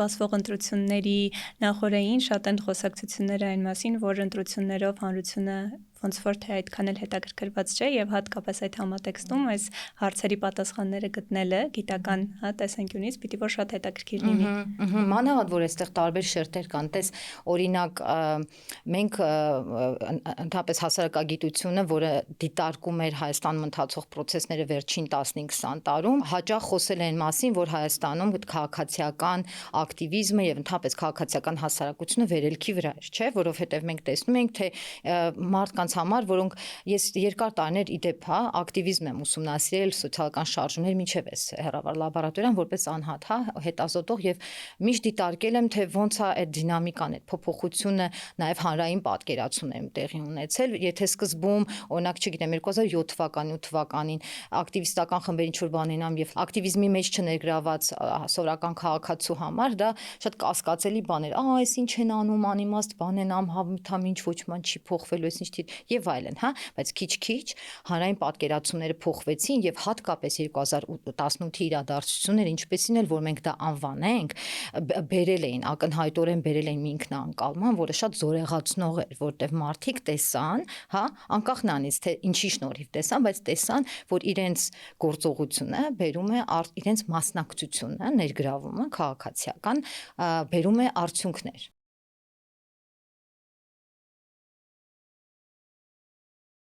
սպասվող ընտրությունների նախօրեին շատ են խոսակցություններ այն մասին, որ ընտրություններով հանրությունը ոնց որ թե այդքան էլ հետաքրքրված չէ եւ հատկապես այդ համատեքստում այս հարցերի պատասխանները գտնելը գիտական տեսանկյունից պիտի որ շատ հետաքրքիր լինի։ Մանավանդ որ այստեղ տարբեր շերտեր կան, տես օրինակ մենք ընդհանրապես հասարակագիտությունը, որը դիտարկում էր Հայաստանում ընթացող process-ները վերջին 15-20 տարում, հաճախ խոսել են մասին, որ Հայաստանում քաղաքացիական ակտիվիզմը եւ ընդհանրապես քաղաքացիական հասարակությունը վերելքի վրա է, չէ, որովհետեւ մենք տեսնում ենք, թե մարդկանց համար, որոնք ես երկար տարիներ իդեպ, ակտիվիզմ եմ ուսումնասիրել, սոցիալական շարժումներ միջև էս հեռավար լաբորատորիան որպես անհատ, հետազոտող եւ միշտ դիտարկել եմ, թե ոնց է այդ դինամիկան, այդ փոփոխությունը նաեւ հանրային պատկերացումներում տեղի ունեցել, եթե սկզբում, օրինակ, չգիտեմ, 2007 թվականին, 8 թվականին ակտիվիստական խմբեր ինչ որ բան ենամ եւ ակտիվիզմի մեջ չներգրաված սովորական քաղաքացու համար դա շատ կասկածելի բան էր, այս ինչ են անում, անիմաստ բան են անում, ինչ ոչ ման չի փոխվելու, այս ինչ եւ այլն, բայց քիչ-քիչ հանրային պատկերացումները փոխվեցին եւ հատկապես 2018-ի իրադարձությունները, ինչպեսին էլ որ մենք դա անվանենք, բերել էին ակնհայտորեն բերել էին մի ինքնաանկալման, որը շատ զորեղացնող էր, որտեղ մարդիկ տեսան, անկախ նրանից թե ինչի շնորհիվ տեսան, բայց տեսան, որ իրենց գործողությունը բերում է իրենց մասնակցությունը, ներգրավումը քաղաքացիական բերում է արդյունքներ։